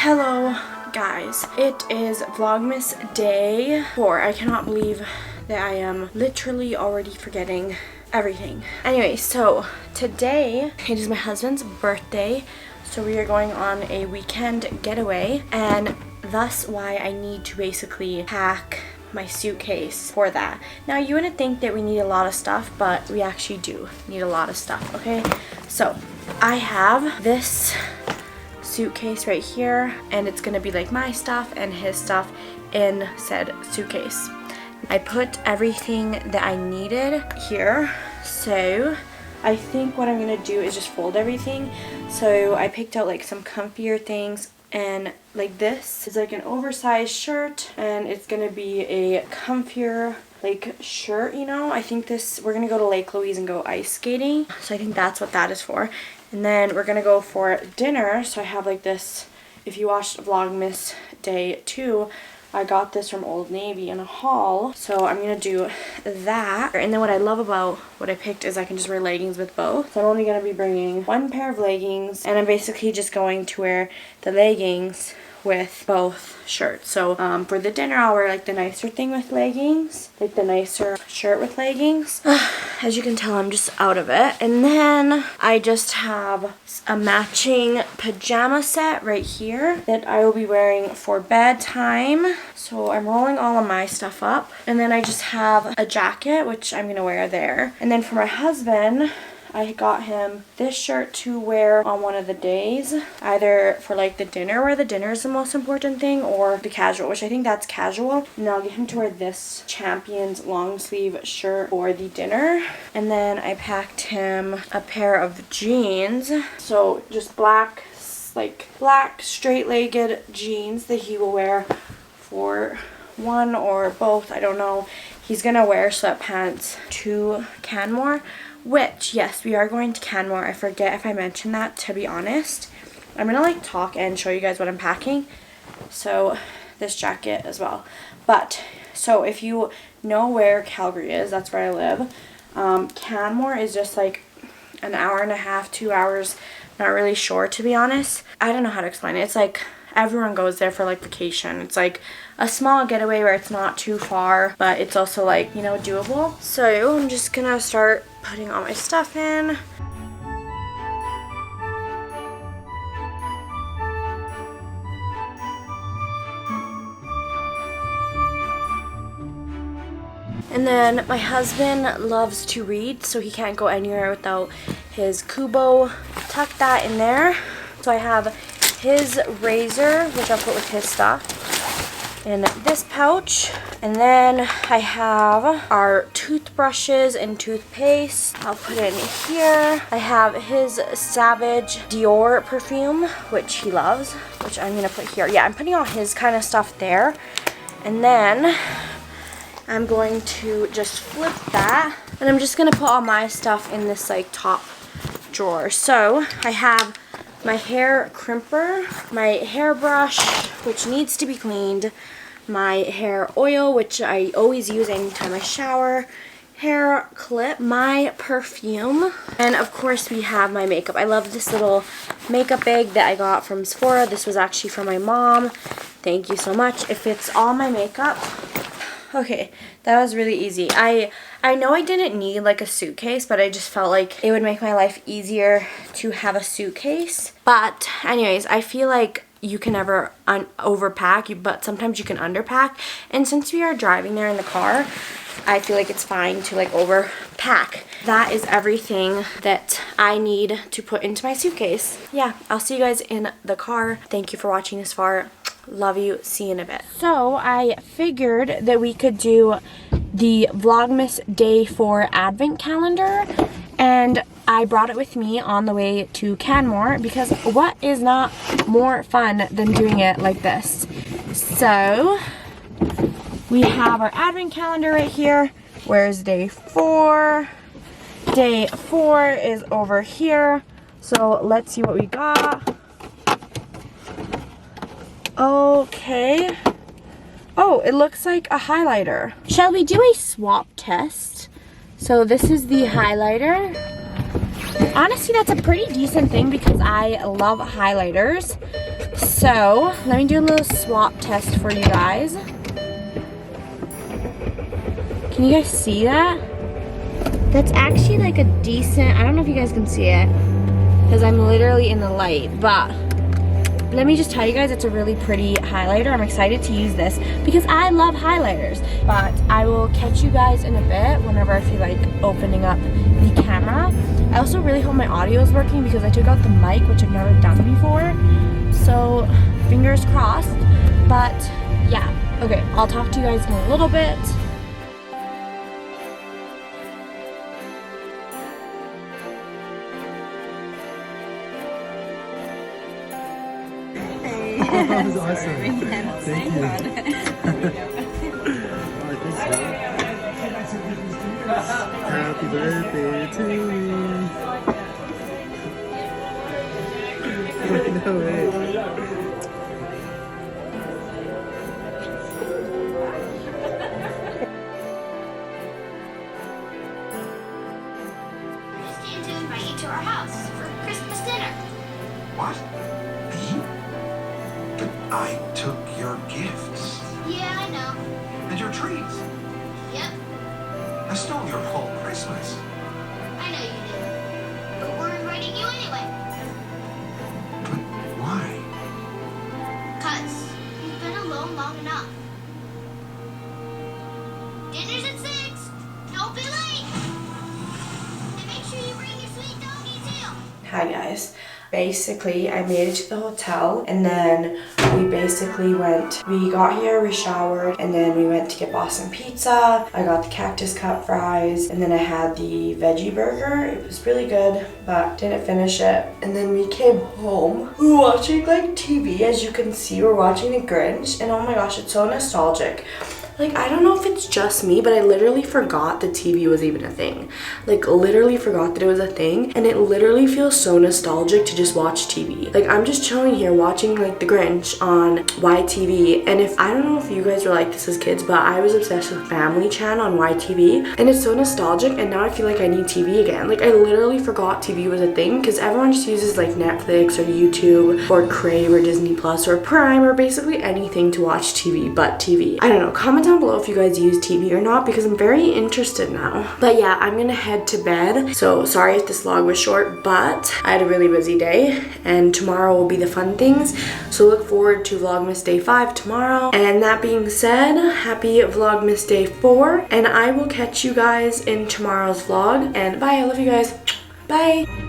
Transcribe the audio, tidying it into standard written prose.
Hello guys, it is Vlogmas day 4. I cannot believe that I am literally already forgetting everything. Anyway, so today it is my husband's birthday, so we are going on a weekend getaway, and thus why I need to basically pack my suitcase for that. Now you wouldn't think that we need a lot of stuff, but we actually do need a lot of stuff, okay? So I have this suitcase right here, and it's gonna be like my stuff and his stuff in said suitcase. I put everything that I needed here, so I think what I'm gonna do is just fold everything. So I picked out like some comfier things, and like this is like an oversized shirt, and it's gonna be a comfier like shirt, you know. I think this, we're gonna go to Lake Louise and go ice skating, so I think that's what that is for. And then we're gonna go for dinner, so I have like this. If you watched Vlogmas day 2, I got this from Old Navy in a haul, so I'm gonna do that. And then what I love about what I picked is I can just wear leggings with both. So I'm only gonna be bringing one pair of leggings, and I'm basically just going to wear the leggings with both shirts. So for the dinner I'll wear like the nicer thing with leggings, like the nicer shirt with leggings. As you can tell, I'm just out of it. And then I just have a matching pajama set right here that I will be wearing for bedtime. So I'm rolling all of my stuff up, and then I just have a jacket which I'm gonna wear there. And then for my husband, I got him this shirt to wear on one of the days, either for like the dinner, where the dinner is the most important thing, or the casual, which I think that's casual. And I'll get him to wear this Champions long sleeve shirt for the dinner. And then I packed him a pair of jeans, so just black, like black straight-legged jeans that he will wear for one or both, I don't know. He's gonna wear sweatpants to CANMORE, which, yes, we are going to CANMORE. I forget if I mentioned that, to be honest. I'm gonna like talk and show you guys what I'm packing. So this jacket as well. But so if you know where Calgary is, that's where I live. CANMORE is just like an hour and a half, 2 hours. Not really sure, to be honest. I don't know how to explain it. It's like everyone goes there for like vacation. It's like a small getaway where it's not too far, but it's also like, you know, doable. So I'm just gonna start putting all my stuff in. And then my husband loves to read, so he can't go anywhere without his Kubo. Tuck that in there. So I have his razor, which I'll put with his stuff, in this pouch. And then I have our toothbrushes and toothpaste. I'll put it in here. I have his Savage Dior perfume, which he loves, which I'm gonna put here. Yeah, I'm putting all his kind of stuff there. And then I'm going to just flip that, and I'm just gonna put all my stuff in this like top drawer. So I have my hair crimper, my hairbrush, which needs to be cleaned, my hair oil, which I always use anytime I shower, hair clip, my perfume, and of course we have my makeup. I love this little makeup bag that I got from Sephora. This was actually from my mom. Thank you so much. It fits all my makeup. Okay, that was really easy. I know I didn't need like a suitcase, but I just felt like it would make my life easier to have a suitcase. But anyways, I feel like you can never overpack, but sometimes you can underpack. And since we are driving there in the car, I feel like it's fine to like overpack. That is everything that I need to put into my suitcase. Yeah, I'll see you guys in the car. Thank you for watching this far. Love you. See you in a bit. So I figured that we could do the Vlogmas Day 4 Advent calendar, and I brought it with me on the way to CANMORE because what is not more fun than doing it like this? So we have our Advent calendar right here. Where's day 4? Day 4 is over here. So let's see what we got. Okay. Oh, it looks like a highlighter. Shall we do a swap test? So this is the highlighter. Honestly, that's a pretty decent thing because I love highlighters. So let me do a little swap test for you guys. Can you guys see that? That's actually like a decent, I don't know if you guys can see it because I'm literally in the light, but let me just tell you guys, it's a really pretty highlighter. I'm excited to use this because I love highlighters. But I will catch you guys in a bit whenever I feel like opening up the camera. I also really hope my audio is working because I took out the mic, which I've never done before. So fingers crossed. But yeah, okay, I'll talk to you guys in a little bit. That was awesome. Thank you. Happy birthday to me. No way. To invite you to our house for Christmas dinner. What? Me? But I took your gifts. Yeah, I know. And your trees. Yep, I stole your whole Christmas. I know you did. But we're inviting you anyway. But why? 'Cause you've been alone long enough. Dinner's at 6. Don't be late. And make sure you bring your sweet doggy too. Hi guys. Basically, I made it to the hotel and then we got here, we showered, and then we went to get Boston pizza. I got the cactus cut fries, and then I had the veggie burger. It was really good, but didn't finish it. And then we came home. We were watching like TV, as you can see, we're watching The Grinch, and oh my gosh, it's so nostalgic. Like, I don't know if it's just me, but I literally forgot the TV was even a thing. Like, literally forgot that it was a thing. And it literally feels so nostalgic to just watch TV. Like, I'm just chilling here watching, like, The Grinch on YTV. And I don't know if you guys were like this as kids, but I was obsessed with Family Channel on YTV. And it's so nostalgic, and now I feel like I need TV again. Like, I literally forgot TV was a thing because everyone just uses, like, Netflix or YouTube or Crave or Disney Plus or Prime or basically anything to watch TV but TV. I don't know. Comment down below if you guys use TV or not because I'm very interested now. But yeah, I'm gonna head to bed. So sorry if this vlog was short, but I had a really busy day and tomorrow will be the fun things. So look forward to Vlogmas Day 5 tomorrow. And that being said, happy Vlogmas Day 4. And I will catch you guys in tomorrow's vlog. And bye, I love you guys. Bye.